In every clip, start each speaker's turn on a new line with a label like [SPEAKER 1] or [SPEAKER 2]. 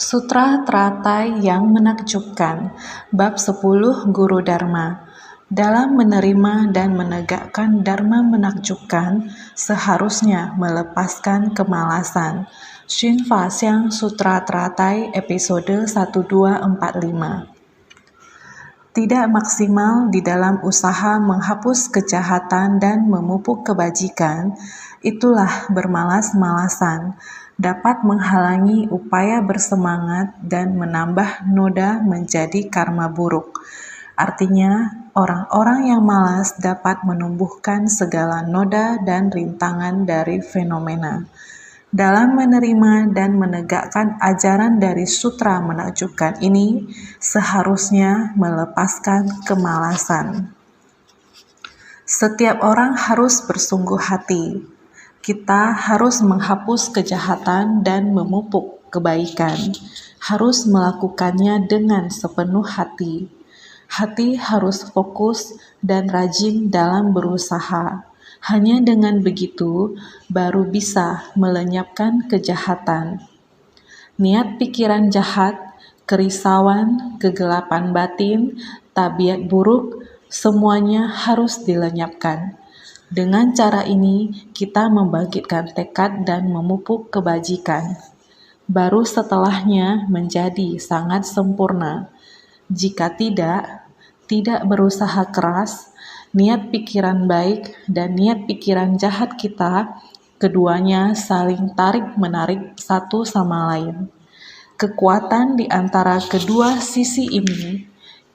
[SPEAKER 1] Sutra Teratai yang Menakjubkan, Bab 10 Guru Dharma. Dalam menerima dan menegakkan Dharma menakjubkan, seharusnya melepaskan kemalasan. Xun Fa Xiang Sutra Teratai episode 1245. Tidak maksimal di dalam usaha menghapus kejahatan dan memupuk kebajikan, itulah bermalas-malasan, dapat menghalangi upaya bersemangat dan menambah noda menjadi karma buruk. Artinya, orang-orang yang malas dapat menumbuhkan segala noda dan rintangan dari fenomena. Dalam menerima dan menegakkan ajaran dari sutra menakjubkan ini, seharusnya melepaskan kemalasan. Setiap orang harus bersungguh hati. Kita harus menghapus kejahatan dan memupuk kebaikan. Harus melakukannya dengan sepenuh hati. Hati harus fokus dan rajin dalam berusaha. Hanya dengan begitu, baru bisa melenyapkan kejahatan. Niat pikiran jahat, kerisauan, kegelapan batin, tabiat buruk, semuanya harus dilenyapkan. Dengan cara ini, kita membangkitkan tekad dan memupuk kebajikan. Baru setelahnya menjadi sangat sempurna. Jika tidak berusaha keras, niat pikiran baik dan niat pikiran jahat kita, keduanya saling tarik-menarik satu sama lain. Kekuatan di antara kedua sisi ini,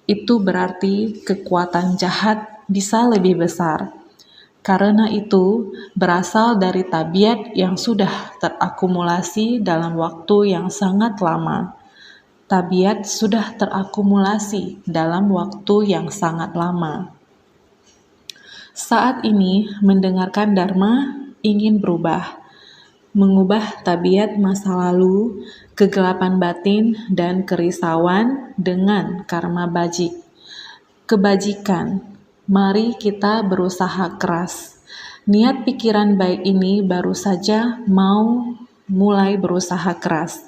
[SPEAKER 1] itu berarti kekuatan jahat bisa lebih besar. Karena itu, berasal dari tabiat yang sudah terakumulasi dalam waktu yang sangat lama. Tabiat sudah terakumulasi dalam waktu yang sangat lama. Saat ini, mendengarkan Dharma ingin berubah, mengubah tabiat masa lalu, kegelapan batin, dan kerisauan dengan karma bajik. Kebajikan, mari kita berusaha keras. Niat pikiran baik ini baru saja mau mulai berusaha keras.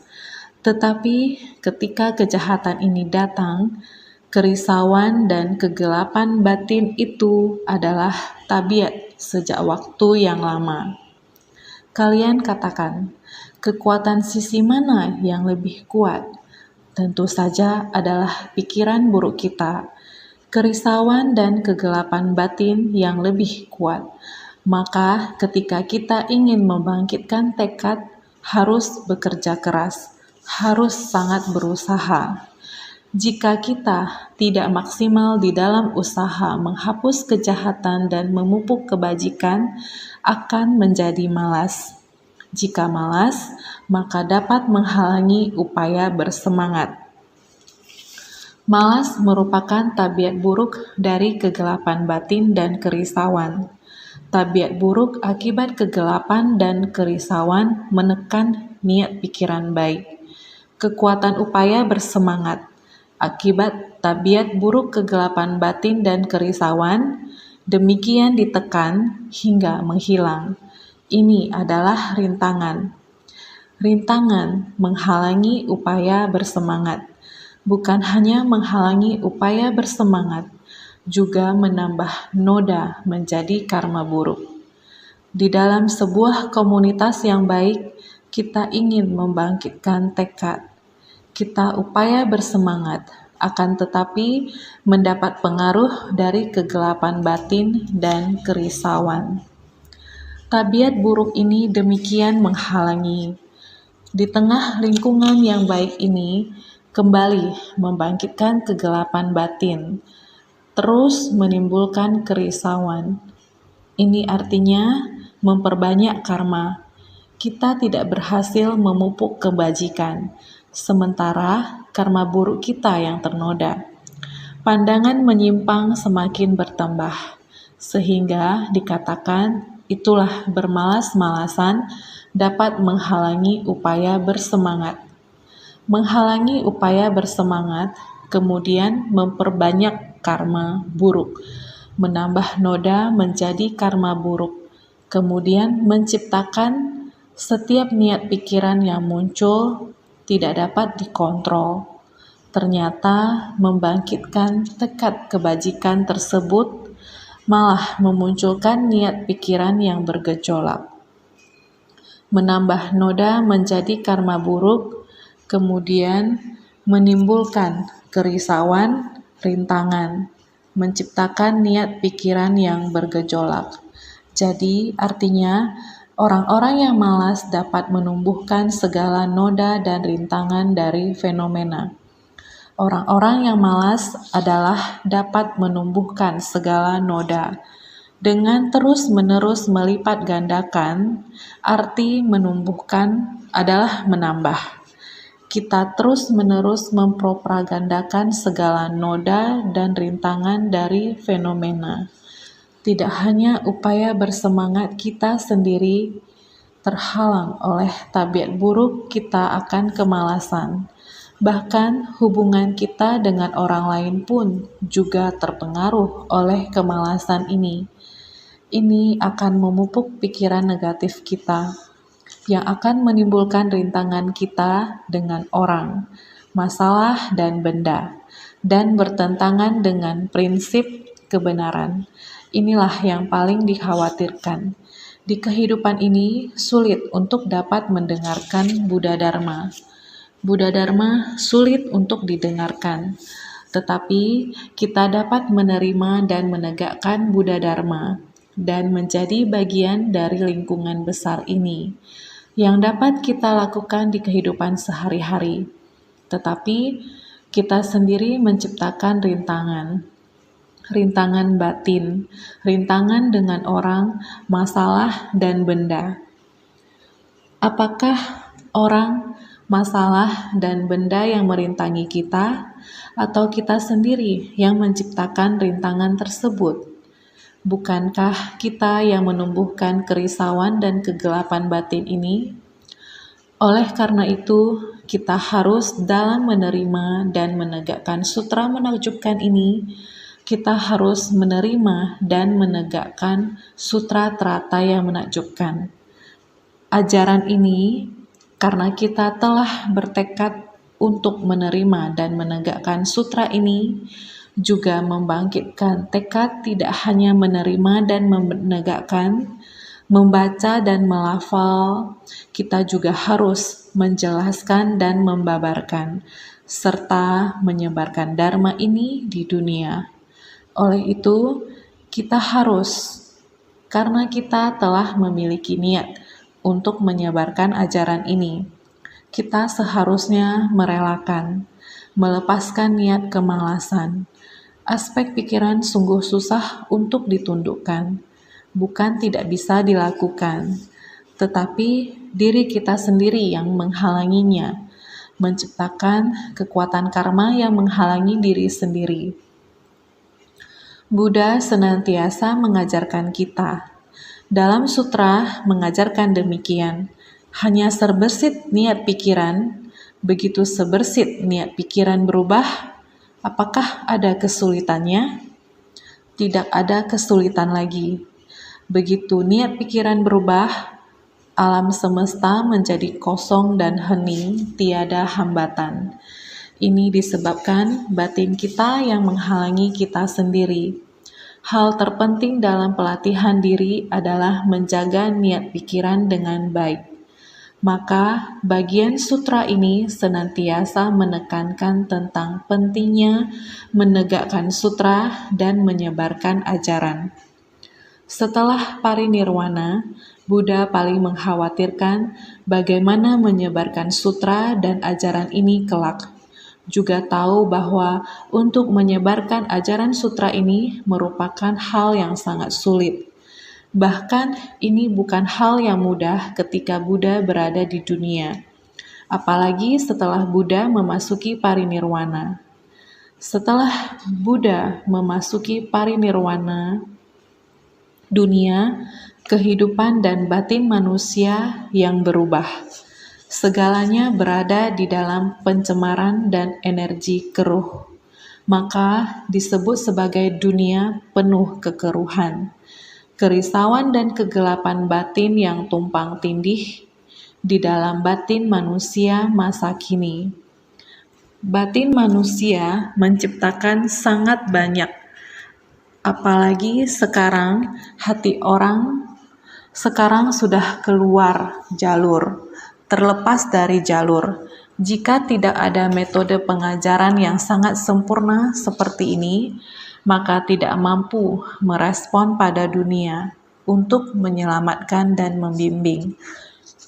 [SPEAKER 1] Tetapi ketika kejahatan ini datang, kerisauan dan kegelapan batin itu adalah tabiat sejak waktu yang lama. Kalian katakan, kekuatan sisi mana yang lebih kuat? Tentu saja adalah pikiran buruk kita. Kerisauan dan kegelapan batin yang lebih kuat. Maka ketika kita ingin membangkitkan tekad, harus bekerja keras. Harus sangat berusaha. Jika kita tidak maksimal di dalam usaha menghapus kejahatan dan memupuk kebajikan, akan menjadi malas. Jika malas, maka dapat menghalangi upaya bersemangat. Malas merupakan tabiat buruk dari kegelapan batin dan kerisauan. Tabiat buruk akibat kegelapan dan kerisauan menekan niat pikiran baik. Kekuatan upaya bersemangat akibat tabiat buruk kegelapan batin dan kerisauan demikian ditekan hingga menghilang. Ini adalah rintangan. Rintangan menghalangi upaya bersemangat. Bukan hanya menghalangi upaya bersemangat, juga menambah noda menjadi karma buruk. Di dalam sebuah komunitas yang baik, kita ingin membangkitkan tekad. Kita upaya bersemangat, akan tetapi mendapat pengaruh dari kegelapan batin dan kerisauan. Tabiat buruk ini demikian menghalangi. Di tengah lingkungan yang baik ini, kembali membangkitkan kegelapan batin, terus menimbulkan kerisauan. Ini artinya memperbanyak karma. Kita tidak berhasil memupuk kebajikan, sementara karma buruk kita yang ternoda. Pandangan menyimpang semakin bertambah, sehingga dikatakan itulah bermalas-malasan dapat menghalangi upaya bersemangat. Menghalangi upaya bersemangat, kemudian memperbanyak karma buruk, menambah noda menjadi karma buruk, kemudian menciptakan setiap niat pikiran yang muncul tidak dapat dikontrol. Ternyata membangkitkan tekad kebajikan tersebut malah memunculkan niat pikiran yang bergejolak, menambah noda menjadi karma buruk, kemudian menimbulkan kerisauan, rintangan, menciptakan niat pikiran yang bergejolak. Jadi artinya orang-orang yang malas dapat menumbuhkan segala noda dan rintangan dari fenomena. Orang-orang yang malas adalah dapat menumbuhkan segala noda. Dengan terus-menerus melipat gandakan, arti menumbuhkan adalah menambah. Kita terus-menerus mempropagandakan segala noda dan rintangan dari fenomena. Tidak hanya upaya bersemangat kita sendiri terhalang oleh tabiat buruk kita akan kemalasan. Bahkan hubungan kita dengan orang lain pun juga terpengaruh oleh kemalasan ini. Ini akan memupuk pikiran negatif kita, yang akan menimbulkan rintangan kita dengan orang, masalah, dan benda, dan bertentangan dengan prinsip kebenaran. Inilah yang paling dikhawatirkan. Di kehidupan ini sulit untuk dapat mendengarkan Buddha Dharma. Buddha Dharma sulit untuk didengarkan, tetapi kita dapat menerima dan menegakkan Buddha Dharma dan menjadi bagian dari lingkungan besar ini yang dapat kita lakukan di kehidupan sehari-hari. Tetapi kita sendiri menciptakan rintangan batin, rintangan dengan orang, masalah, dan benda. Apakah orang, masalah, dan benda yang merintangi kita, atau kita sendiri yang menciptakan rintangan tersebut? Bukankah kita yang menumbuhkan kerisauan dan kegelapan batin ini? Oleh karena itu, kita harus dalam menerima dan menegakkan sutra menakjubkan ini, kita harus menerima dan menegakkan sutra terata yang menakjubkan. Ajaran ini, karena kita telah bertekad untuk menerima dan menegakkan sutra ini, juga membangkitkan tekad tidak hanya menerima dan menegakkan, membaca dan melafal, kita juga harus menjelaskan dan membabarkan, serta menyebarkan Dharma ini di dunia. Oleh itu, kita harus, karena kita telah memiliki niat untuk menyebarkan ajaran ini, kita seharusnya merelakan, melepaskan niat kemalasan. Aspek pikiran sungguh susah untuk ditundukkan, bukan tidak bisa dilakukan, tetapi diri kita sendiri yang menghalanginya, menciptakan kekuatan karma yang menghalangi diri sendiri. Buddha senantiasa mengajarkan kita. Dalam sutra mengajarkan demikian, hanya serbesit niat pikiran, begitu sebersit niat pikiran berubah, apakah ada kesulitannya? Tidak ada kesulitan lagi. Begitu niat pikiran berubah, alam semesta menjadi kosong dan hening, tiada hambatan. Ini disebabkan batin kita yang menghalangi kita sendiri. Hal terpenting dalam pelatihan diri adalah menjaga niat pikiran dengan baik. Maka bagian sutra ini senantiasa menekankan tentang pentingnya menegakkan sutra dan menyebarkan ajaran. Setelah parinirwana, Buddha paling mengkhawatirkan bagaimana menyebarkan sutra dan ajaran ini kelak. Juga tahu bahwa untuk menyebarkan ajaran sutra ini merupakan hal yang sangat sulit. Bahkan ini bukan hal yang mudah ketika Buddha berada di dunia, apalagi setelah Buddha memasuki parinirwana. Setelah Buddha memasuki parinirwana, dunia, kehidupan dan batin manusia yang berubah. Segalanya berada di dalam pencemaran dan energi keruh. Maka disebut sebagai dunia penuh kekeruhan, kerisauan dan kegelapan batin yang tumpang tindih. di dalam batin manusia masa kini. Batin manusia menciptakan sangat banyak, apalagi sekarang hati orang sekarang sudah keluar jalur, terlepas dari jalur. Jika tidak ada metode pengajaran yang sangat sempurna seperti ini, maka tidak mampu merespon pada dunia untuk menyelamatkan dan membimbing.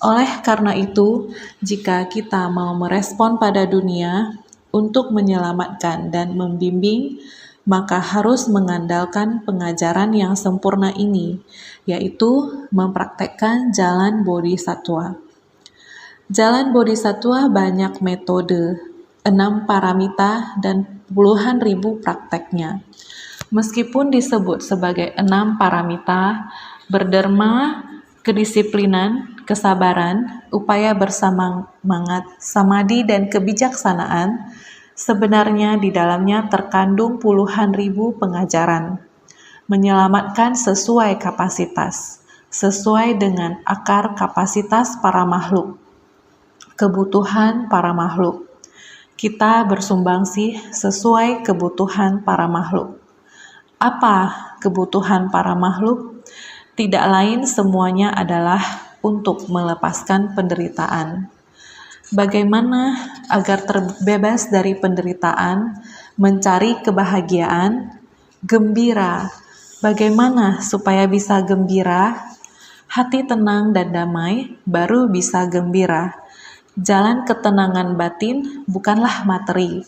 [SPEAKER 1] Oleh karena itu, jika kita mau merespon pada dunia untuk menyelamatkan dan membimbing, maka harus mengandalkan pengajaran yang sempurna ini, yaitu mempraktekkan jalan bodhisattva. Jalan bodhisattva banyak metode, 6 paramita dan puluhan ribu prakteknya. Meskipun disebut sebagai 6 paramita, berderma, kedisiplinan, kesabaran, upaya bersemangat, samadhi, dan kebijaksanaan, sebenarnya di dalamnya terkandung puluhan ribu pengajaran. Menyelamatkan sesuai kapasitas, sesuai dengan akar kapasitas para makhluk, kebutuhan para makhluk. Kita bersumbangsi sesuai kebutuhan para makhluk. Apa kebutuhan para makhluk? Tidak lain semuanya adalah untuk melepaskan penderitaan. Bagaimana agar terbebas dari penderitaan, mencari kebahagiaan, gembira. Bagaimana supaya bisa gembira? Hati tenang dan damai, baru bisa gembira. Jalan ketenangan batin bukanlah materi.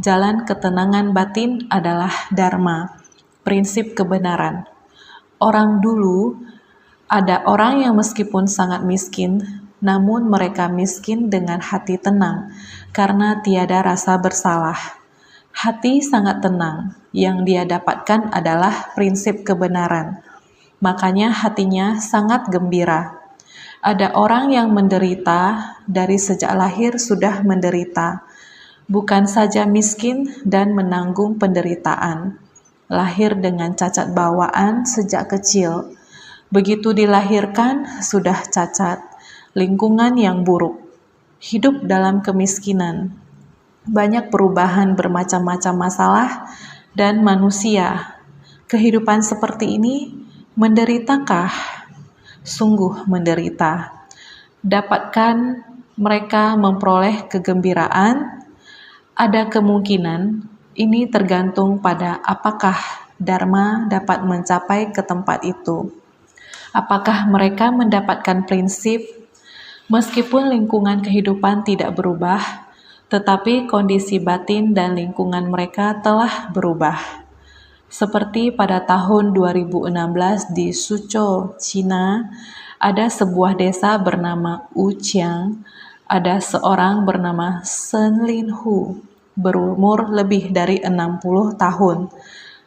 [SPEAKER 1] Jalan ketenangan batin adalah dharma, prinsip kebenaran. Orang dulu, ada orang yang meskipun sangat miskin, namun mereka miskin dengan hati tenang, karena tiada rasa bersalah. Hati sangat tenang, yang dia dapatkan adalah prinsip kebenaran. Makanya hatinya sangat gembira. Ada orang yang menderita, dari sejak lahir sudah menderita. Bukan saja miskin dan menanggung penderitaan. Lahir dengan cacat bawaan sejak kecil. Begitu dilahirkan, sudah cacat. Lingkungan yang buruk. Hidup dalam kemiskinan. Banyak perubahan bermacam-macam masalah dan manusia. Kehidupan seperti ini menderitakah? Sungguh menderita. Dapatkah mereka memperoleh kegembiraan? Ada kemungkinan. Ini tergantung pada apakah dharma dapat mencapai ke tempat itu. Apakah mereka mendapatkan prinsip? Meskipun lingkungan kehidupan tidak berubah, tetapi kondisi batin dan lingkungan mereka telah berubah. Seperti pada tahun 2016 di Suzhou, Cina, ada sebuah desa bernama Wuqiang. Ada seorang bernama Shen Linhu, berumur lebih dari 60 tahun.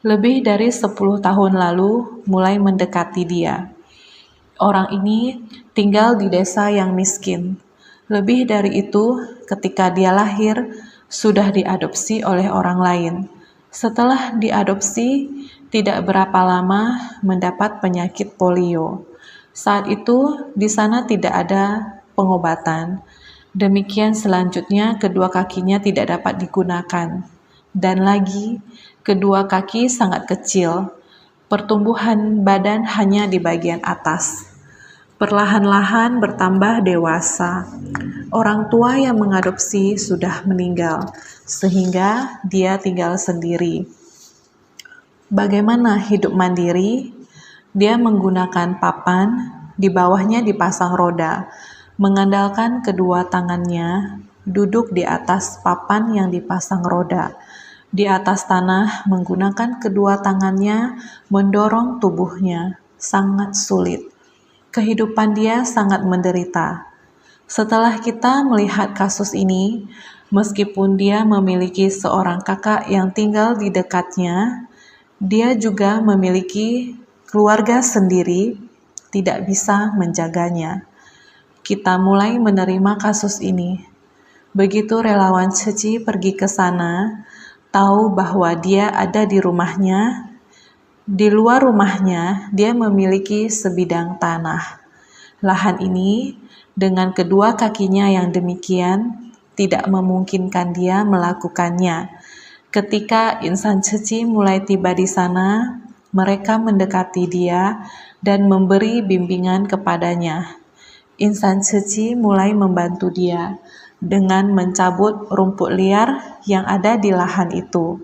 [SPEAKER 1] Lebih dari 10 tahun lalu mulai mendekati dia. Orang ini tinggal di desa yang miskin. Lebih dari itu, ketika dia lahir, sudah diadopsi oleh orang lain. Setelah diadopsi, tidak berapa lama mendapat penyakit polio. Saat itu, di sana tidak ada pengobatan. Demikian selanjutnya, kedua kakinya tidak dapat digunakan. Dan lagi, kedua kaki sangat kecil. Pertumbuhan badan hanya di bagian atas. Perlahan-lahan bertambah dewasa. Orang tua yang mengadopsi sudah meninggal, sehingga dia tinggal sendiri. Bagaimana hidup mandiri? Dia menggunakan papan, di bawahnya dipasang roda, mengandalkan kedua tangannya, duduk di atas papan yang dipasang roda. Di atas tanah menggunakan kedua tangannya mendorong tubuhnya, sangat sulit. Kehidupan dia sangat menderita. Setelah kita melihat kasus ini, meskipun dia memiliki seorang kakak yang tinggal di dekatnya, dia juga memiliki keluarga sendiri, tidak bisa menjaganya. Kita mulai menerima kasus ini. Begitu relawan Ceci pergi ke sana, tahu bahwa dia ada di rumahnya. Di luar rumahnya, dia memiliki sebidang tanah. Lahan ini Dengan kedua kakinya yang demikian, tidak memungkinkan dia melakukannya. Ketika insan suci mulai tiba di sana, mereka mendekati dia dan memberi bimbingan kepadanya. Insan suci mulai membantu dia dengan mencabut rumput liar yang ada di lahan itu.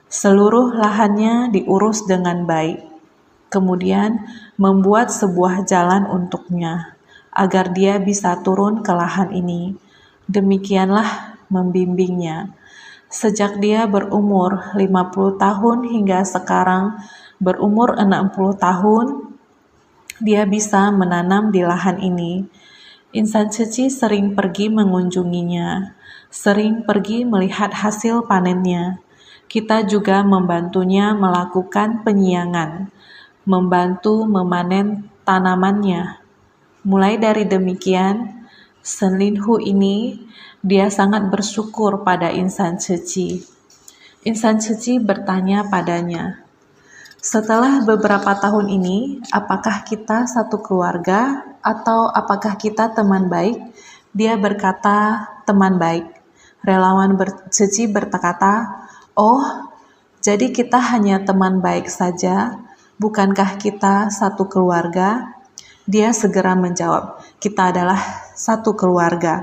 [SPEAKER 1] Seluruh lahannya diurus dengan baik. Kemudian membuat sebuah jalan untuknya, agar dia bisa turun ke lahan ini. Demikianlah membimbingnya. Sejak dia berumur 50 tahun hingga sekarang berumur 60 tahun, dia bisa menanam di lahan ini. Insan suci sering pergi mengunjunginya, sering pergi melihat hasil panennya. Kita juga membantunya melakukan penyiangan, membantu memanen tanamannya. Mulai dari demikian, Senlinhu ini dia sangat bersyukur pada insan suci. Insan suci bertanya padanya, setelah beberapa tahun ini, apakah kita satu keluarga atau apakah kita teman baik? Dia berkata, teman baik. Relawan suci berkata, oh, jadi kita hanya teman baik saja, bukankah kita satu keluarga? Dia segera menjawab, kita adalah satu keluarga.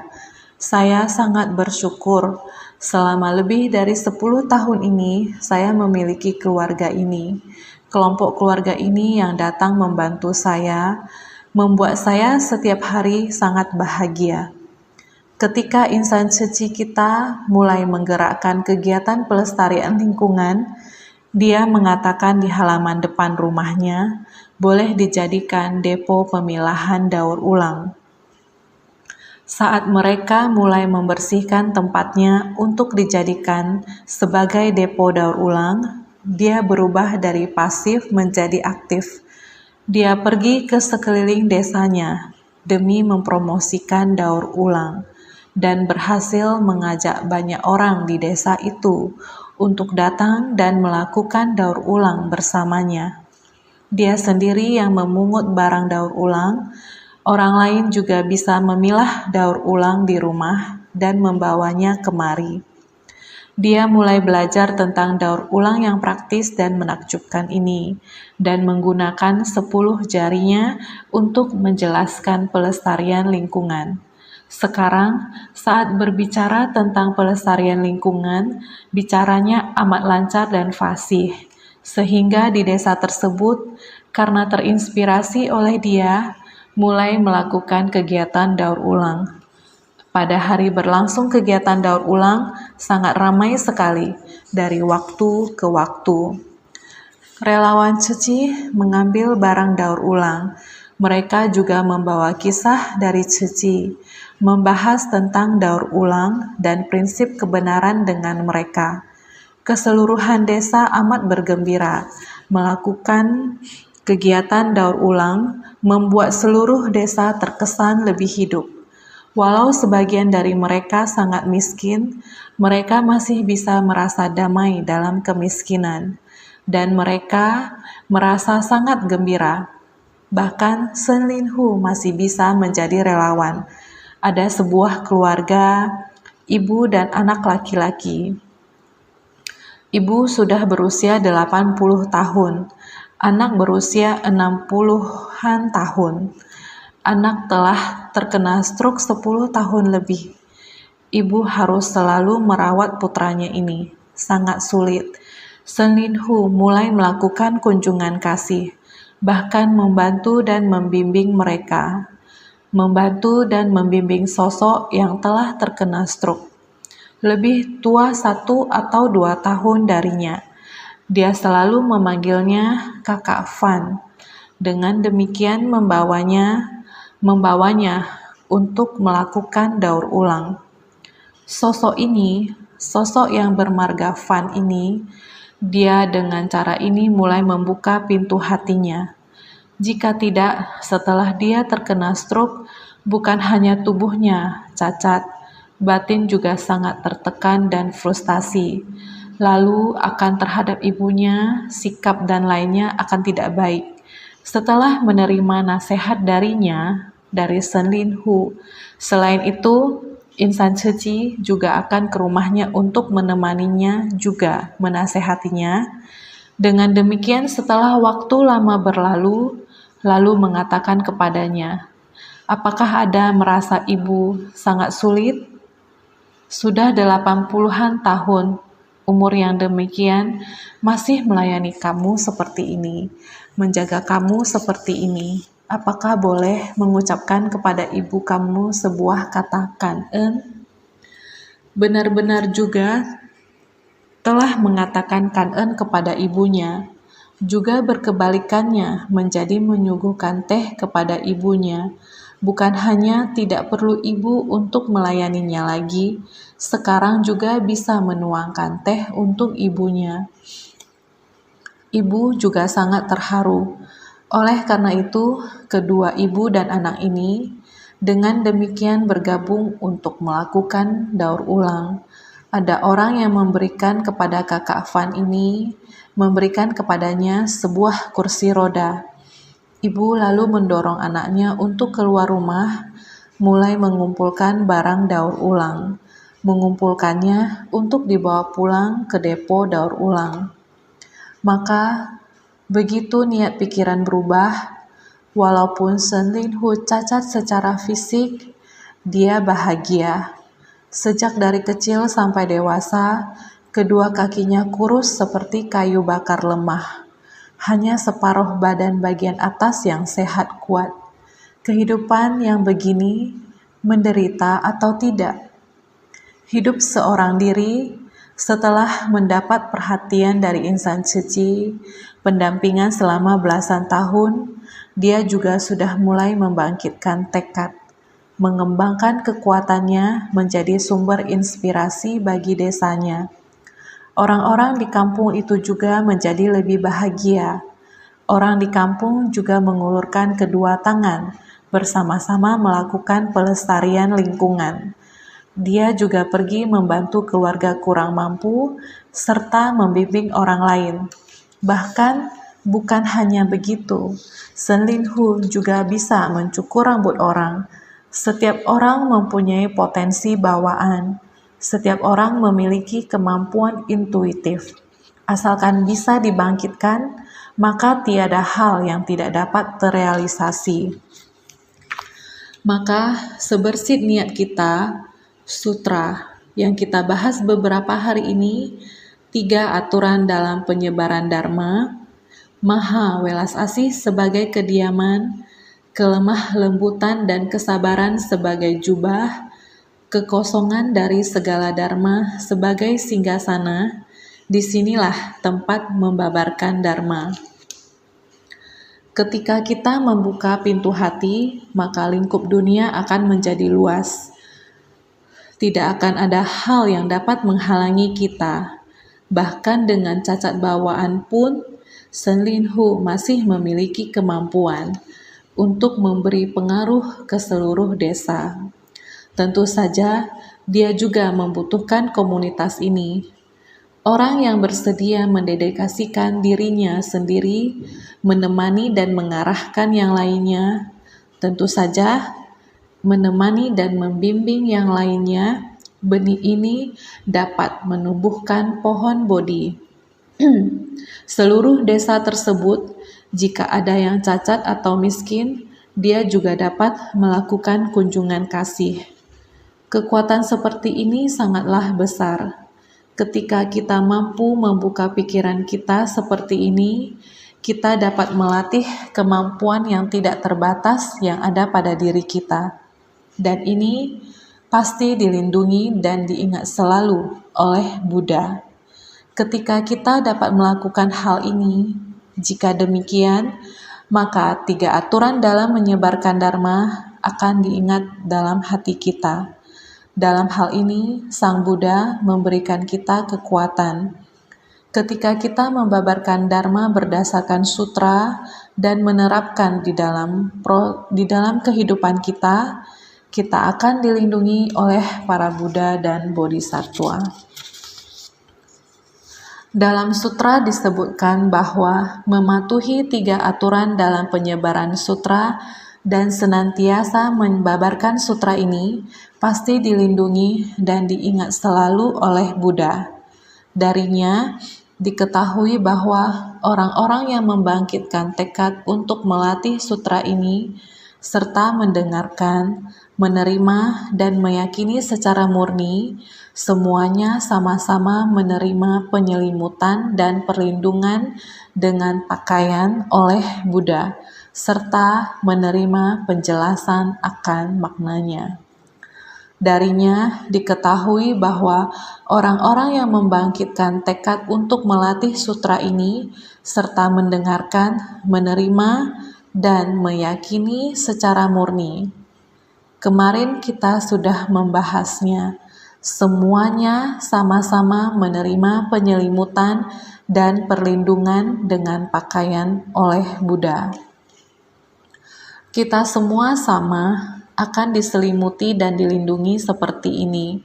[SPEAKER 1] Saya sangat bersyukur. Selama lebih dari 10 tahun ini, saya memiliki keluarga ini. Kelompok keluarga ini yang datang membantu saya, membuat saya setiap hari sangat bahagia. Ketika insan suci kita mulai menggerakkan kegiatan pelestarian lingkungan, dia mengatakan di halaman depan rumahnya, boleh dijadikan depo pemilahan daur ulang. Saat mereka mulai membersihkan tempatnya untuk dijadikan sebagai depo daur ulang, dia berubah dari pasif menjadi aktif. Dia pergi ke sekeliling desanya demi mempromosikan daur ulang dan berhasil mengajak banyak orang di desa itu untuk datang dan melakukan daur ulang bersamanya. Dia sendiri yang memungut barang daur ulang. Orang lain juga bisa memilah daur ulang di rumah dan membawanya kemari. Dia mulai belajar tentang daur ulang yang praktis dan menakjubkan ini, dan menggunakan 10 jarinya untuk menjelaskan pelestarian lingkungan. Sekarang, saat berbicara tentang pelestarian lingkungan, bicaranya amat lancar dan fasih, sehingga di desa tersebut, karena terinspirasi oleh dia, mulai melakukan kegiatan daur ulang. Pada hari berlangsung kegiatan daur ulang, sangat ramai sekali dari waktu ke waktu. Relawan suci mengambil barang daur ulang. Mereka juga membawa kisah dari suci, membahas tentang daur ulang dan prinsip kebenaran dengan mereka. Keseluruhan desa amat bergembira melakukan kegiatan daur ulang, membuat seluruh desa terkesan lebih hidup. Walau sebagian dari mereka sangat miskin, mereka masih bisa merasa damai dalam kemiskinan, dan mereka merasa sangat gembira. Bahkan Senlinhu masih bisa menjadi relawan. Ada sebuah keluarga, ibu dan anak laki-laki. Ibu sudah berusia 80 tahun. Anak berusia 60-an tahun. Anak telah terkena stroke 10 tahun lebih. Ibu harus selalu merawat putranya ini. Sangat sulit. Senlinhu mulai melakukan kunjungan kasih, bahkan membantu dan membimbing mereka. Membantu dan membimbing sosok yang telah terkena stroke. Lebih tua 1 atau 2 tahun darinya. Dia selalu memanggilnya Kakak Van. Dengan demikian membawanya untuk melakukan daur ulang. Sosok yang bermarga Van ini, dia dengan cara ini mulai membuka pintu hatinya. Jika tidak, setelah dia terkena stroke, bukan hanya tubuhnya cacat, batin juga sangat tertekan dan frustasi. Lalu akan terhadap ibunya, sikap dan lainnya akan tidak baik. Setelah menerima nasihat darinya, dari Senlin Hu. Selain itu, insan Ceci juga akan ke rumahnya untuk menemaninya juga menasehatinya. Dengan demikian setelah waktu lama berlalu, lalu mengatakan kepadanya, "Apakah ada merasa ibu sangat sulit? Sudah 80-an tahun, umur yang demikian, masih melayani kamu seperti ini, menjaga kamu seperti ini. Apakah boleh mengucapkan kepada ibu kamu sebuah kata kangen?" Benar-benar juga telah mengatakan kangen kepada ibunya, juga berkebalikannya menjadi menyuguhkan teh kepada ibunya. Bukan hanya tidak perlu ibu untuk melayaninya lagi, sekarang juga bisa menuangkan teh untuk ibunya. Ibu juga sangat terharu. Oleh karena itu, kedua ibu dan anak ini dengan demikian bergabung untuk melakukan daur ulang. Ada orang yang memberikan kepada kakak Van ini, memberikan kepadanya sebuah kursi roda. Ibu lalu mendorong anaknya untuk keluar rumah, mulai mengumpulkan barang daur ulang, mengumpulkannya untuk dibawa pulang ke depo daur ulang. Maka, begitu niat pikiran berubah, walaupun Senlin Hu cacat secara fisik, dia bahagia. Sejak dari kecil sampai dewasa, kedua kakinya kurus seperti kayu bakar lemah. Hanya separuh badan bagian atas yang sehat kuat. Kehidupan yang begini, menderita atau tidak? Hidup seorang diri setelah mendapat perhatian dari insan Ceci, pendampingan selama belasan tahun, dia juga sudah mulai membangkitkan tekad, mengembangkan kekuatannya menjadi sumber inspirasi bagi desanya. Orang-orang di kampung itu juga menjadi lebih bahagia. Orang di kampung juga mengulurkan kedua tangan, bersama-sama melakukan pelestarian lingkungan. Dia juga pergi membantu keluarga kurang mampu, serta membimbing orang lain. Bahkan, bukan hanya begitu, Senlin Hu juga bisa mencukur rambut orang. Setiap orang mempunyai potensi bawaan. Setiap orang memiliki kemampuan intuitif. Asalkan bisa dibangkitkan, maka tiada hal yang tidak dapat terrealisasi. Maka sebersih niat kita, sutra yang kita bahas beberapa hari ini, 3 aturan dalam penyebaran Dharma, Maha Welas Asih sebagai kediaman, kelemah lembutan dan kesabaran sebagai jubah, kekosongan dari segala dharma sebagai singgasana. Disinilah tempat membabarkan dharma. Ketika kita membuka pintu hati, maka lingkup dunia akan menjadi luas. Tidak akan ada hal yang dapat menghalangi kita. Bahkan dengan cacat bawaan pun, Senlin Hu masih memiliki kemampuan untuk memberi pengaruh ke seluruh desa. Tentu saja, dia juga membutuhkan komunitas ini. Orang yang bersedia mendedikasikan dirinya sendiri, menemani dan mengarahkan yang lainnya, tentu saja menemani dan membimbing yang lainnya, benih ini dapat menumbuhkan pohon Bodhi. Seluruh desa tersebut, jika ada yang cacat atau miskin, dia juga dapat melakukan kunjungan kasih. Kekuatan seperti ini sangatlah besar. Ketika kita mampu membuka pikiran kita seperti ini, kita dapat melatih kemampuan yang tidak terbatas yang ada pada diri kita. Dan ini pasti dilindungi dan diingat selalu oleh Buddha. Ketika kita dapat melakukan hal ini, jika demikian, maka 3 aturan dalam menyebarkan Dharma akan diingat dalam hati kita. Dalam hal ini, Sang Buddha memberikan kita kekuatan. Ketika kita membabarkan Dharma berdasarkan sutra dan menerapkan di dalam kehidupan kita, kita akan dilindungi oleh para Buddha dan Bodhisattva. Dalam sutra disebutkan bahwa mematuhi 3 aturan dalam penyebaran sutra dan senantiasa membabarkan sutra ini pasti dilindungi dan diingat selalu oleh Buddha. Darinya diketahui bahwa orang-orang yang membangkitkan tekad untuk melatih sutra ini serta mendengarkan, menerima, dan meyakini secara murni, semuanya sama-sama menerima penyelimutan dan perlindungan dengan pakaian oleh Buddha, serta menerima penjelasan akan maknanya. Darinya diketahui bahwa orang-orang yang membangkitkan tekad untuk melatih sutra ini serta mendengarkan, menerima, dan meyakini secara murni. Kemarin kita sudah membahasnya. Semuanya sama-sama menerima penyelimutan dan perlindungan dengan pakaian oleh Buddha. Kita semua sama akan diselimuti dan dilindungi seperti ini.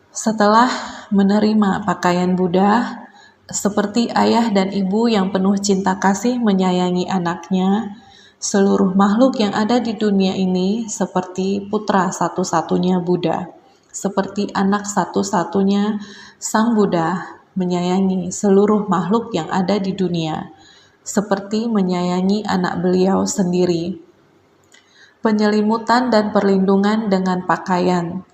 [SPEAKER 1] Setelah menerima pakaian Buddha, seperti ayah dan ibu yang penuh cinta kasih menyayangi anaknya, seluruh makhluk yang ada di dunia ini seperti putra satu-satunya Buddha, seperti anak satu-satunya Sang Buddha menyayangi seluruh makhluk yang ada di dunia, seperti menyayangi anak beliau sendiri. Penyelimutan dan perlindungan dengan pakaian.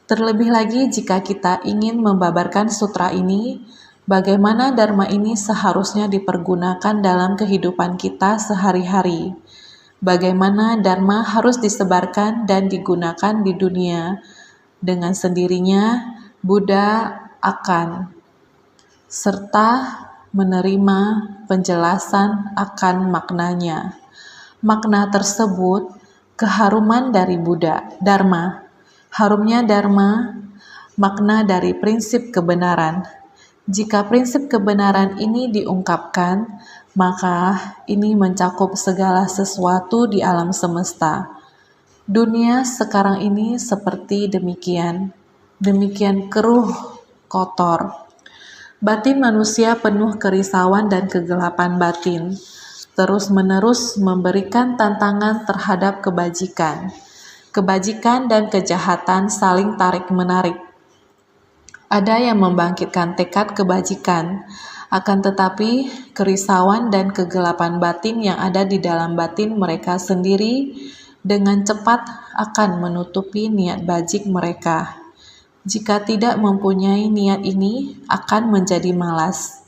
[SPEAKER 1] Terlebih lagi jika kita ingin membabarkan sutra ini, bagaimana dharma ini seharusnya dipergunakan dalam kehidupan kita sehari-hari. Bagaimana dharma harus disebarkan dan digunakan di dunia. Dengan sendirinya, Buddha akan serta menerima penjelasan akan maknanya. Makna tersebut keharuman dari Buddha, Dharma. Harumnya Dharma, makna dari prinsip kebenaran. Jika prinsip kebenaran ini diungkapkan, maka ini mencakup segala sesuatu di alam semesta. Dunia sekarang ini seperti demikian keruh, kotor. Batin manusia penuh kerisauan dan kegelapan batin, terus-menerus memberikan tantangan terhadap kebajikan. Kebajikan dan kejahatan saling tarik-menarik. Ada yang membangkitkan tekad kebajikan, akan tetapi kerisauan dan kegelapan batin yang ada di dalam batin mereka sendiri dengan cepat akan menutupi niat bajik mereka. Jika tidak mempunyai niat ini, akan menjadi malas.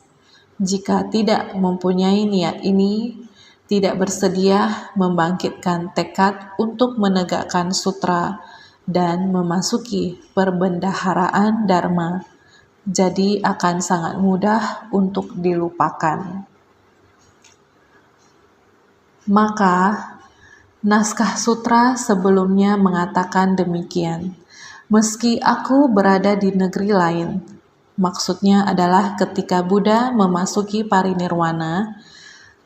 [SPEAKER 1] Jika tidak mempunyai niat ini, tidak bersedia membangkitkan tekad untuk menegakkan sutra dan memasuki perbendaharaan dharma, jadi akan sangat mudah untuk dilupakan. Maka, naskah sutra sebelumnya mengatakan demikian. Meski aku berada di negeri lain, maksudnya adalah ketika Buddha memasuki parinirwana,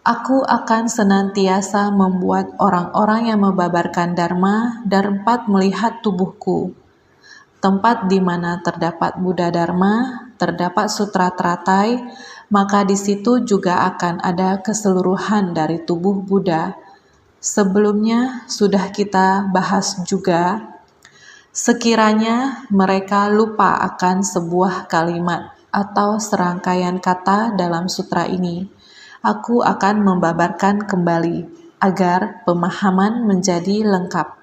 [SPEAKER 1] aku akan senantiasa membuat orang-orang yang membabarkan dharma dapat melihat tubuhku. Tempat di mana terdapat Buddha Dharma, terdapat sutra teratai, maka di situ juga akan ada keseluruhan dari tubuh Buddha. Sebelumnya sudah kita bahas juga, sekiranya mereka lupa akan sebuah kalimat atau serangkaian kata dalam sutra ini, aku akan membabarkan kembali agar pemahaman menjadi lengkap.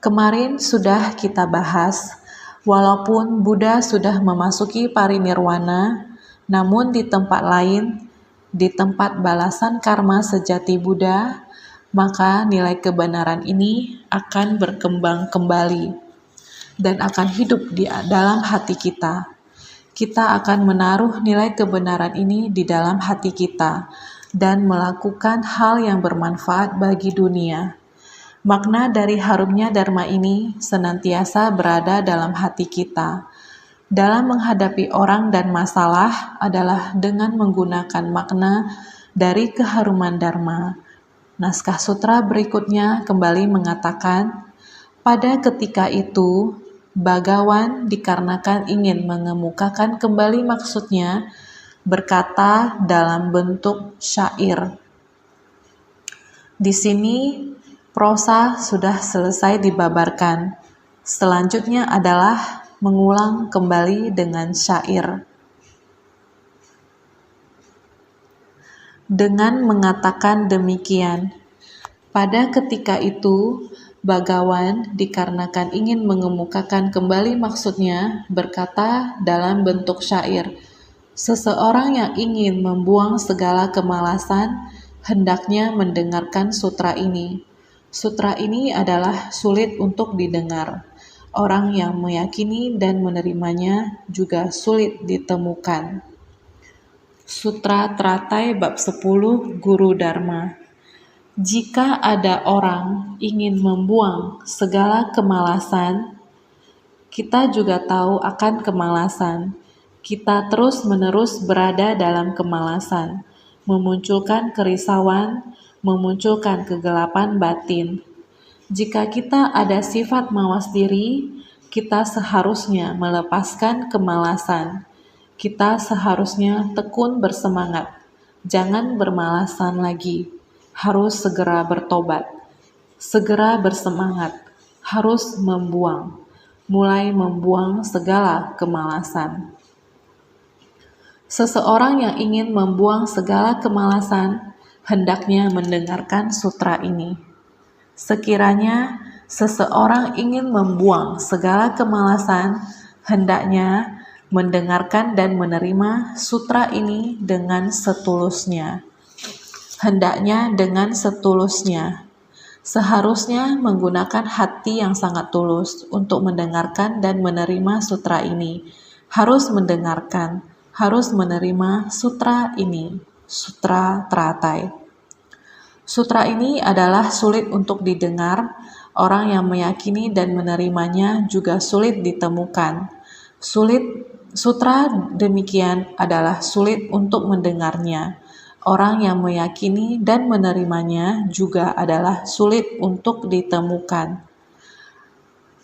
[SPEAKER 1] Kemarin sudah kita bahas, walaupun Buddha sudah memasuki parinirwana, namun di tempat lain, di tempat balasan karma sejati Buddha, maka nilai kebenaran ini akan berkembang kembali dan akan hidup di dalam hati kita. Kita akan menaruh nilai kebenaran ini di dalam hati kita dan melakukan hal yang bermanfaat bagi dunia. Makna dari harumnya dharma ini senantiasa berada dalam hati kita. Dalam menghadapi orang dan masalah adalah dengan menggunakan makna dari keharuman dharma. Naskah sutra berikutnya kembali mengatakan, pada ketika itu, Bhagawan dikarenakan ingin mengemukakan kembali maksudnya, berkata dalam bentuk syair. Di sini prosa sudah selesai dibabarkan. Selanjutnya adalah mengulang kembali dengan syair. Dengan mengatakan demikian, pada ketika itu, Bagawan dikarenakan ingin mengemukakan kembali maksudnya, berkata dalam bentuk syair, seseorang yang ingin membuang segala kemalasan, hendaknya mendengarkan sutra ini. Sutra ini adalah sulit untuk didengar. Orang yang meyakini dan menerimanya juga sulit ditemukan. Sutra Teratai Bab 10 Guru Dharma. Jika ada orang ingin membuang segala kemalasan, kita juga tahu akan kemalasan. Kita terus-menerus berada dalam kemalasan, memunculkan kerisauan, memunculkan kegelapan batin. Jika kita ada sifat mawas diri, kita seharusnya melepaskan kemalasan. Kita seharusnya tekun bersemangat, jangan bermalasan lagi. Harus segera bertobat, segera bersemangat, harus mulai membuang segala kemalasan. Seseorang yang ingin membuang segala kemalasan, hendaknya mendengarkan sutra ini. Sekiranya seseorang ingin membuang segala kemalasan, hendaknya mendengarkan dan menerima sutra ini dengan setulusnya. Hendaknya dengan setulusnya. Seharusnya menggunakan hati yang sangat tulus untuk mendengarkan dan menerima sutra ini. Harus mendengarkan, harus menerima sutra ini, Sutra Teratai. Sutra ini adalah sulit untuk didengar, orang yang meyakini dan menerimanya juga sulit ditemukan. Sutra demikian adalah sulit untuk mendengarnya. Orang yang meyakini dan menerimanya juga adalah sulit untuk ditemukan.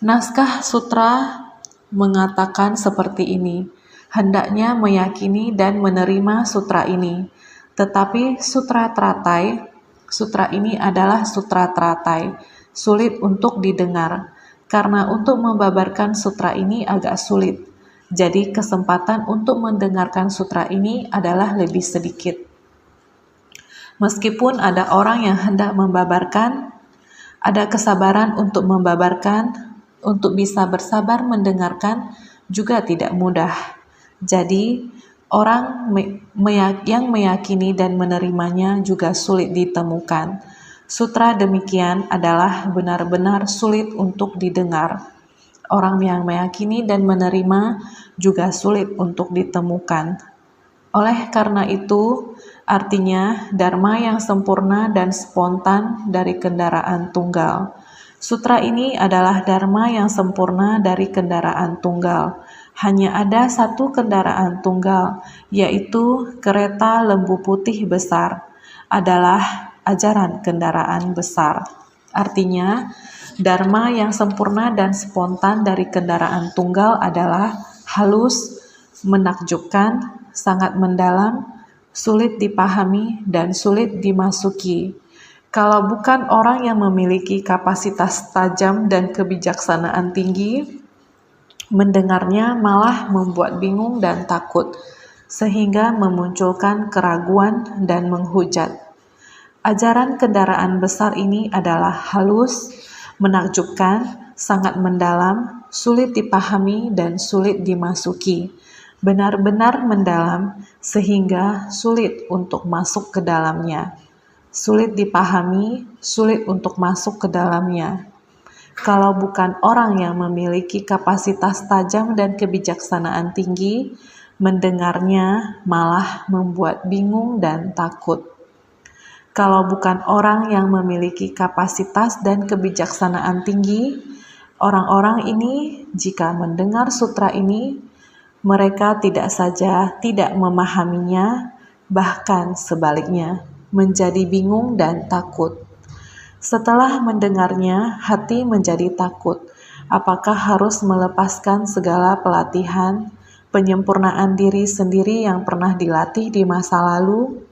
[SPEAKER 1] Naskah sutra mengatakan seperti ini, hendaknya meyakini dan menerima sutra ini. Tetapi sutra ini adalah sutra teratai, sulit untuk didengar, karena untuk membabarkan sutra ini agak sulit. Jadi kesempatan untuk mendengarkan sutra ini adalah lebih sedikit. Meskipun ada orang yang hendak membabarkan, ada kesabaran untuk membabarkan, untuk bisa bersabar mendengarkan juga tidak mudah. Jadi, orang yang meyakini dan menerimanya juga sulit ditemukan. Sutra demikian adalah benar-benar sulit untuk didengar. Orang yang meyakini dan menerima juga sulit untuk ditemukan. Oleh karena itu, artinya dharma yang sempurna dan spontan dari kendaraan tunggal. Sutra ini adalah dharma yang sempurna dari kendaraan tunggal. Hanya ada satu kendaraan tunggal, yaitu kereta lembu putih besar, adalah ajaran kendaraan besar. Artinya, dharma yang sempurna dan spontan dari kendaraan tunggal adalah halus, menakjubkan, sangat mendalam, sulit dipahami, dan sulit dimasuki. Kalau bukan orang yang memiliki kapasitas tajam dan kebijaksanaan tinggi, mendengarnya malah membuat bingung dan takut, sehingga memunculkan keraguan dan menghujat. Ajaran kendaraan besar ini adalah halus, menakjubkan, sangat mendalam, sulit dipahami, dan sulit dimasuki. Benar-benar mendalam sehingga sulit untuk masuk ke dalamnya. Sulit dipahami, sulit untuk masuk ke dalamnya. Kalau bukan orang yang memiliki kapasitas tajam dan kebijaksanaan tinggi, mendengarnya malah membuat bingung dan takut. Kalau bukan orang yang memiliki kapasitas dan kebijaksanaan tinggi, orang-orang ini jika mendengar sutra ini, mereka tidak saja tidak memahaminya, bahkan sebaliknya, menjadi bingung dan takut. Setelah mendengarnya, hati menjadi takut. Apakah harus melepaskan segala pelatihan, penyempurnaan diri sendiri yang pernah dilatih di masa lalu?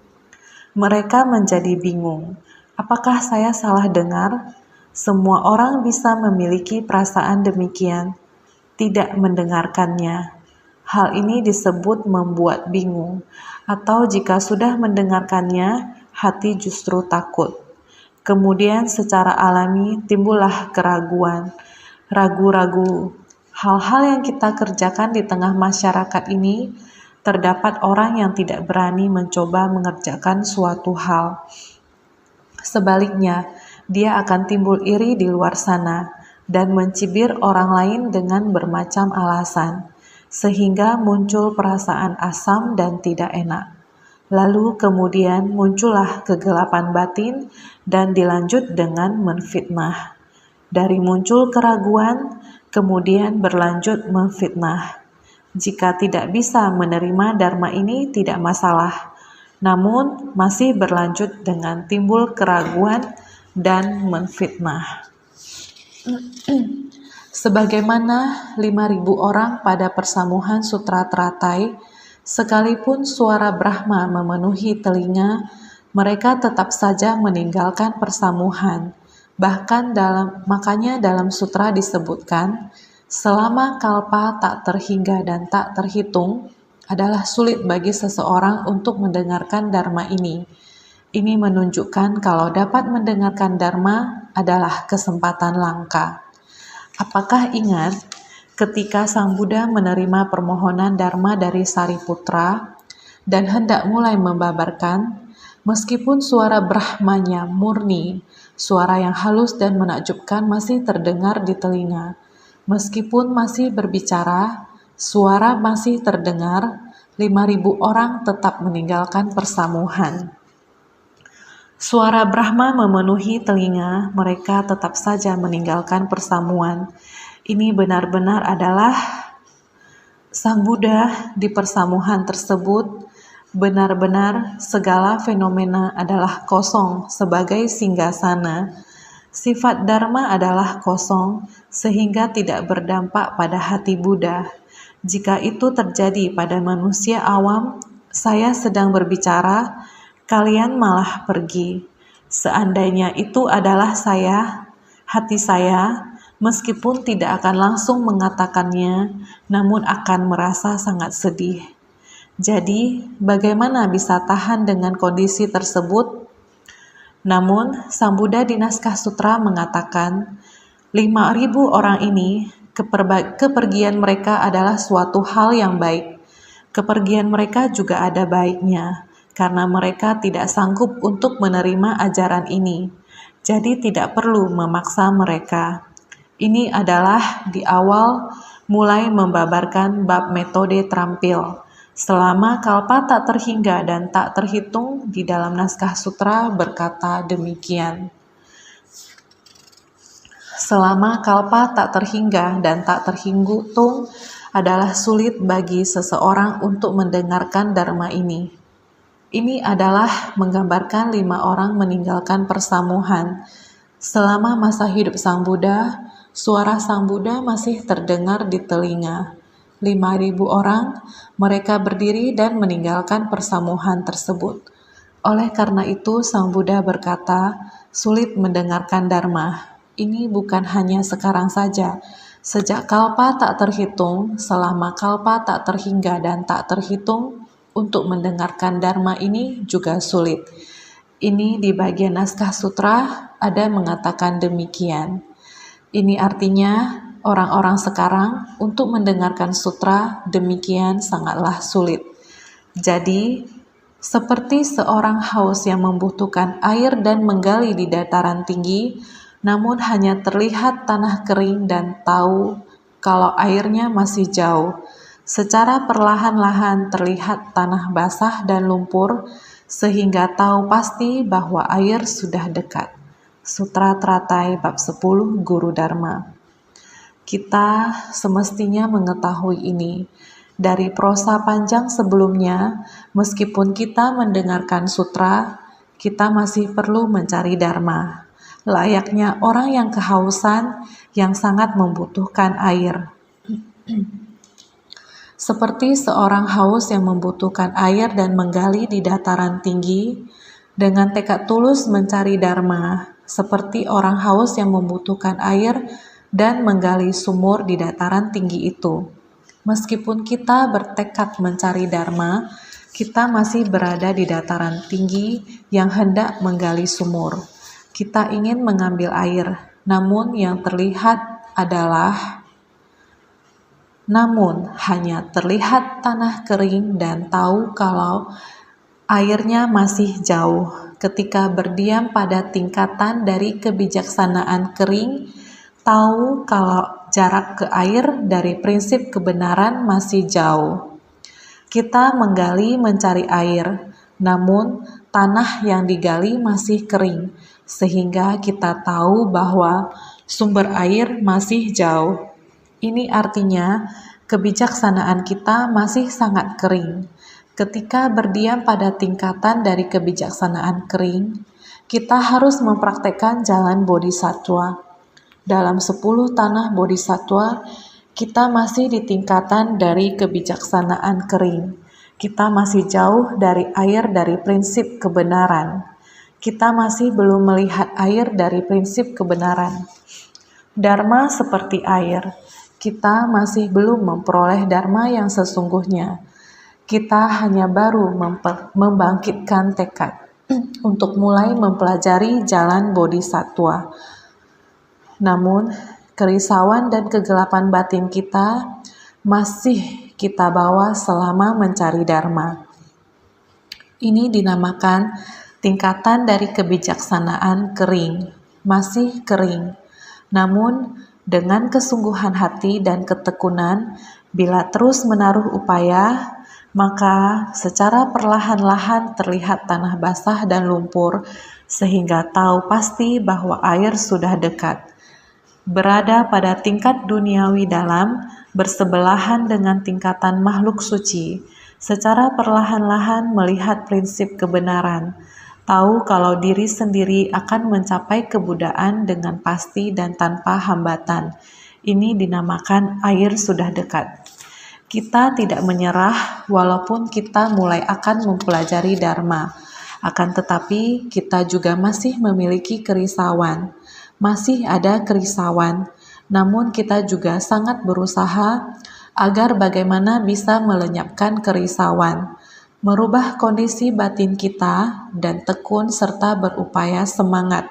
[SPEAKER 1] Mereka menjadi bingung. Apakah saya salah dengar? Semua orang bisa memiliki perasaan demikian, tidak mendengarkannya. Hal ini disebut membuat bingung, atau jika sudah mendengarkannya, hati justru takut. Kemudian secara alami timbullah keraguan, ragu-ragu. Hal-hal yang kita kerjakan di tengah masyarakat ini, terdapat orang yang tidak berani mencoba mengerjakan suatu hal. Sebaliknya, dia akan timbul iri di luar sana dan mencibir orang lain dengan bermacam alasan, sehingga muncul perasaan asam dan tidak enak. Lalu kemudian muncullah kegelapan batin dan dilanjut dengan menfitnah. Dari muncul keraguan, kemudian berlanjut memfitnah. Jika tidak bisa menerima dharma ini tidak masalah, namun masih berlanjut dengan timbul keraguan dan menfitnah. Sebagaimana 5.000 orang pada persamuhan Sutra Teratai, sekalipun suara Brahma memenuhi telinga, mereka tetap saja meninggalkan persamuhan. Bahkan makanya dalam sutra disebutkan, selama kalpa tak terhingga dan tak terhitung, adalah sulit bagi seseorang untuk mendengarkan dharma ini. Ini menunjukkan kalau dapat mendengarkan dharma adalah kesempatan langka. Apakah ingat ketika Sang Buddha menerima permohonan dharma dari Sariputra dan hendak mulai membabarkan, meskipun suara Brahmanya murni, suara yang halus dan menakjubkan masih terdengar di telinga. Meskipun masih berbicara, suara masih terdengar, 5.000 orang tetap meninggalkan persamuhan. Suara Brahma memenuhi telinga, mereka tetap saja meninggalkan persamuan. Ini benar-benar adalah Sang Buddha di persamuhan tersebut. Benar-benar segala fenomena adalah kosong sebagai singgasana. Sifat Dharma adalah kosong sehingga tidak berdampak pada hati Buddha. Jika itu terjadi pada manusia awam, saya sedang berbicara, kalian malah pergi. Seandainya itu adalah saya, hati saya, meskipun tidak akan langsung mengatakannya, namun akan merasa sangat sedih. Jadi, bagaimana bisa tahan dengan kondisi tersebut? Namun, Sang Buddha di Naskah Sutra mengatakan, 5.000 orang ini, kepergian mereka adalah suatu hal yang baik. Kepergian mereka juga ada baiknya, karena mereka tidak sanggup untuk menerima ajaran ini. Jadi tidak perlu memaksa mereka. Ini adalah di awal mulai membabarkan bab metode terampil. Selama kalpa tak terhingga dan tak terhitung, di dalam Naskah Sutra berkata demikian. Selama kalpa tak terhingga dan tak terhitung adalah sulit bagi seseorang untuk mendengarkan dharma ini. Ini adalah menggambarkan 5 orang meninggalkan persamuhan. Selama masa hidup Sang Buddha, suara Sang Buddha masih terdengar di telinga. 5.000 orang, mereka berdiri dan meninggalkan persamuhan tersebut. Oleh karena itu, Sang Buddha berkata, sulit mendengarkan dharma. Ini bukan hanya sekarang saja. Sejak kalpa tak terhitung, selama kalpa tak terhingga dan tak terhitung, untuk mendengarkan dharma ini juga sulit. Ini di bagian Naskah Sutra ada mengatakan demikian. Ini artinya orang-orang sekarang untuk mendengarkan sutra demikian sangatlah sulit. Jadi, seperti seorang haus yang membutuhkan air dan menggali di dataran tinggi, namun hanya terlihat tanah kering dan tahu kalau airnya masih jauh. Secara perlahan-lahan terlihat tanah basah dan lumpur, sehingga tahu pasti bahwa air sudah dekat. Sutra Teratai bab 10 Guru Dharma. Kita semestinya mengetahui ini. Dari prosa panjang sebelumnya, meskipun kita mendengarkan sutra, kita masih perlu mencari dharma. Layaknya orang yang kehausan, yang sangat membutuhkan air. Seperti seorang haus yang membutuhkan air dan menggali di dataran tinggi, dengan tekad tulus mencari dharma, seperti orang haus yang membutuhkan air dan menggali sumur di dataran tinggi itu. Meskipun kita bertekad mencari dharma, kita masih berada di dataran tinggi yang hendak menggali sumur. Kita ingin mengambil air, namun hanya terlihat tanah kering dan tahu kalau airnya masih jauh. Ketika berdiam pada tingkatan dari kebijaksanaan kering, tahu kalau jarak ke air dari prinsip kebenaran masih jauh. Kita menggali mencari air, namun tanah yang digali masih kering, sehingga kita tahu bahwa sumber air masih jauh. Ini artinya kebijaksanaan kita masih sangat kering. Ketika berdiam pada tingkatan dari kebijaksanaan kering, kita harus mempraktekkan jalan bodhisattva. Dalam 10 tanah bodhisattva, kita masih di tingkatan dari kebijaksanaan kering. Kita masih jauh dari air dari prinsip kebenaran. Kita masih belum melihat air dari prinsip kebenaran. Dharma seperti air. Kita masih belum memperoleh dharma yang sesungguhnya. Kita hanya baru membangkitkan tekad untuk mulai mempelajari jalan bodhisattva. Namun, kerisauan dan kegelapan batin kita masih kita bawa selama mencari dharma. Ini dinamakan tingkatan dari kebijaksanaan kering, masih kering. Namun, dengan kesungguhan hati dan ketekunan, bila terus menaruh upaya, maka secara perlahan-lahan terlihat tanah basah dan lumpur, sehingga tahu pasti bahwa air sudah dekat. Berada pada tingkat duniawi dalam, bersebelahan dengan tingkatan makhluk suci, secara perlahan-lahan melihat prinsip kebenaran, tahu kalau diri sendiri akan mencapai kebudaan dengan pasti dan tanpa hambatan. Ini dinamakan air sudah dekat. Kita tidak menyerah walaupun kita mulai akan mempelajari dharma. Akan tetapi kita juga masih memiliki kerisauan. Masih ada kerisauan, namun kita juga sangat berusaha agar bagaimana bisa melenyapkan kerisauan, merubah kondisi batin kita, dan tekun serta berupaya semangat.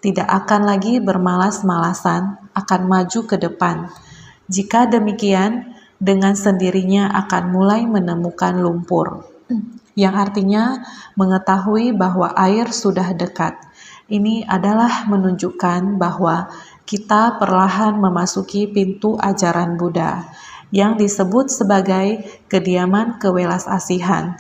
[SPEAKER 1] Tidak akan lagi bermalas-malasan, akan maju ke depan. Jika demikian, dengan sendirinya akan mulai menemukan lumpur, yang artinya mengetahui bahwa air sudah dekat. Ini adalah menunjukkan bahwa kita perlahan memasuki pintu ajaran Buddha yang disebut sebagai kediaman kewelas asihan.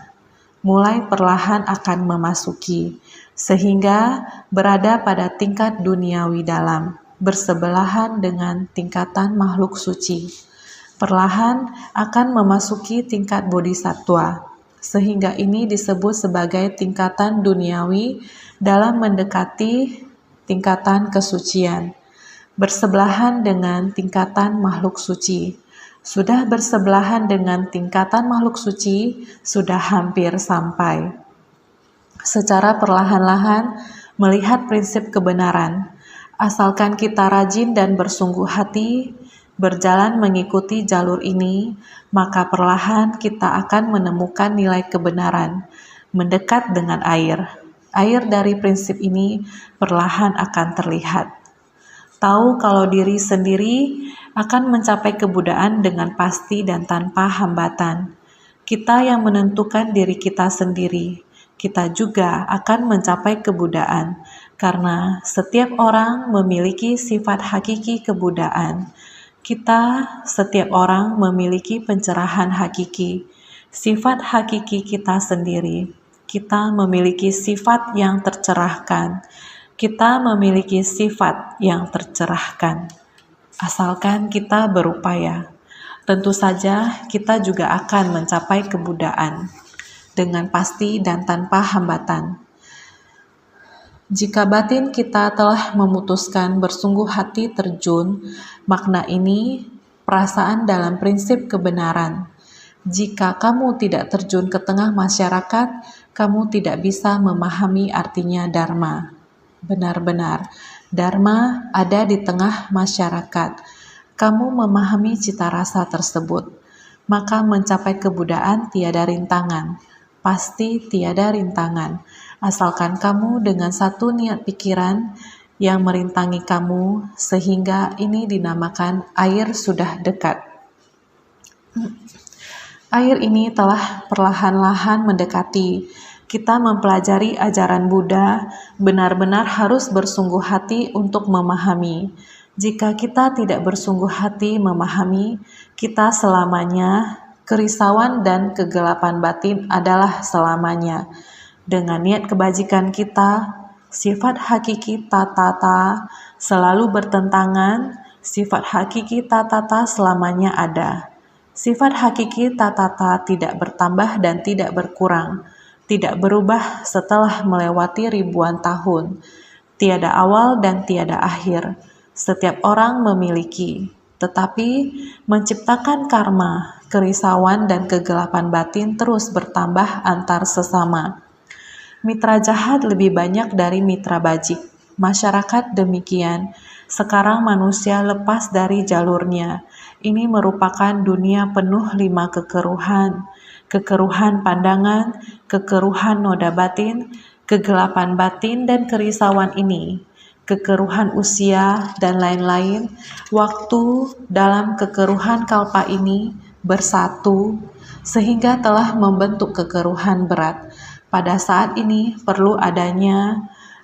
[SPEAKER 1] Mulai perlahan akan memasuki, sehingga berada pada tingkat duniawi dalam, bersebelahan dengan tingkatan makhluk suci. Perlahan akan memasuki tingkat bodhisattva, sehingga ini disebut sebagai tingkatan duniawi dalam mendekati tingkatan kesucian, bersebelahan dengan tingkatan makhluk suci. Sudah bersebelahan dengan tingkatan makhluk suci, sudah hampir sampai. Secara perlahan-lahan melihat prinsip kebenaran, asalkan kita rajin dan bersungguh hati, berjalan mengikuti jalur ini, maka perlahan kita akan menemukan nilai kebenaran, mendekat dengan air. Air dari prinsip ini perlahan akan terlihat. Tahu kalau diri sendiri akan mencapai kebudaan dengan pasti dan tanpa hambatan. Kita yang menentukan diri kita sendiri, kita juga akan mencapai kebudaan, karena setiap orang memiliki sifat hakiki kebudaan. Setiap orang memiliki pencerahan hakiki, sifat hakiki kita sendiri. Kita memiliki sifat yang tercerahkan. Kita memiliki sifat yang tercerahkan. Asalkan kita berupaya, tentu saja kita juga akan mencapai kebudaan dengan pasti dan tanpa hambatan. Jika batin kita telah memutuskan bersungguh hati terjun, makna ini perasaan dalam prinsip kebenaran. Jika kamu tidak terjun ke tengah masyarakat, kamu tidak bisa memahami artinya Dharma. Benar-benar, Dharma ada di tengah masyarakat. Kamu memahami cita rasa tersebut, maka mencapai kebudaan tiada rintangan. Pasti tiada rintangan, asalkan kamu dengan satu niat pikiran yang merintangi kamu, sehingga ini dinamakan air sudah dekat. Air ini telah perlahan-lahan mendekati. Kita mempelajari ajaran Buddha, benar-benar harus bersungguh hati untuk memahami. Jika kita tidak bersungguh hati memahami, kita selamanya, kerisauan dan kegelapan batin adalah selamanya. Dengan niat kebajikan kita, sifat hakiki tata selalu bertentangan, sifat hakiki tata selamanya ada. Sifat hakiki tata tidak bertambah dan tidak berkurang, tidak berubah setelah melewati ribuan tahun. Tiada awal dan tiada akhir. Setiap orang memiliki, tetapi menciptakan karma, kerisauan dan kegelapan batin terus bertambah antar sesama. Mitra jahat lebih banyak dari mitra bajik. Masyarakat demikian. Sekarang manusia lepas dari jalurnya. Ini merupakan dunia penuh 5 kekeruhan. Kekeruhan pandangan, kekeruhan noda batin, kegelapan batin dan kerisauan ini. Kekeruhan usia dan lain-lain. Waktu dalam kekeruhan kalpa ini bersatu sehingga telah membentuk kekeruhan berat. Pada saat ini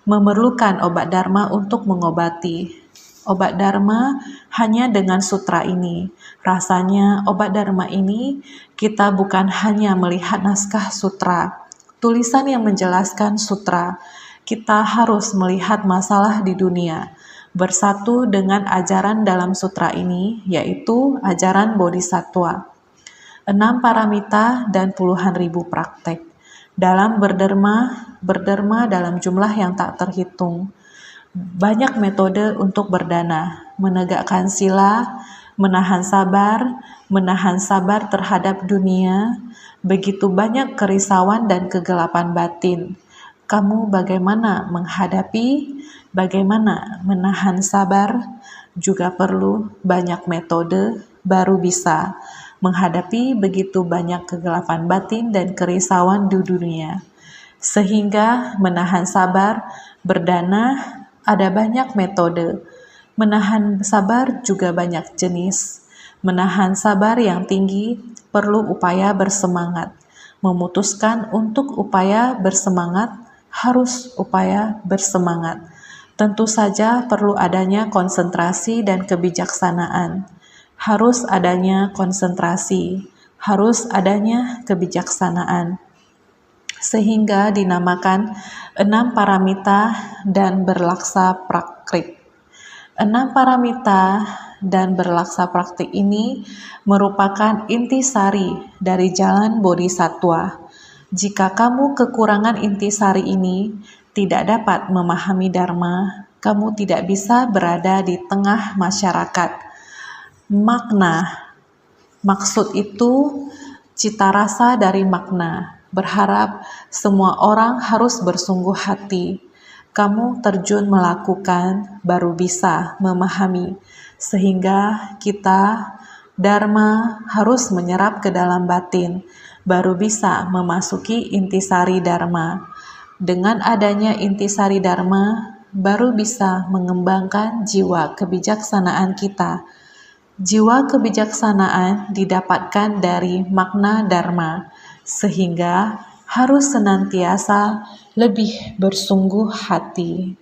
[SPEAKER 1] memerlukan obat Dharma untuk mengobati. Obat Dharma hanya dengan sutra ini. Rasanya obat Dharma ini kita bukan hanya melihat naskah sutra, tulisan yang menjelaskan sutra. Kita harus melihat masalah di dunia, bersatu dengan ajaran dalam sutra ini, yaitu ajaran Bodhisattva. 6 paramita dan puluhan ribu praktek. Dalam berderma dalam jumlah yang tak terhitung. Banyak metode untuk berdana, menegakkan sila, menahan sabar terhadap dunia, begitu banyak kerisauan dan kegelapan batin. Kamu bagaimana menghadapi, bagaimana menahan sabar, juga perlu banyak metode baru bisa menghadapi begitu banyak kegelapan batin dan kerisauan di dunia. Sehingga menahan sabar, berdana, ada banyak metode. Menahan sabar juga banyak jenis. Menahan sabar yang tinggi perlu upaya bersemangat. Memutuskan untuk upaya bersemangat harus upaya bersemangat. Tentu saja perlu adanya konsentrasi dan kebijaksanaan. Harus adanya konsentrasi, harus adanya kebijaksanaan. Sehingga dinamakan 6 paramita dan berlaksa praktik. 6 paramita dan berlaksa praktik ini merupakan intisari dari jalan Bodhisattva. Jika kamu kekurangan intisari ini, tidak dapat memahami Dharma, kamu tidak bisa berada di tengah masyarakat. Maksud itu cita rasa dari makna. Berharap semua orang harus bersungguh hati. Kamu terjun melakukan, baru bisa memahami. Sehingga kita, Dharma, harus menyerap ke dalam batin, baru bisa memasuki intisari Dharma. Dengan adanya intisari Dharma, baru bisa mengembangkan jiwa kebijaksanaan kita. Jiwa kebijaksanaan didapatkan dari makna Dharma, sehingga harus senantiasa lebih bersungguh hati.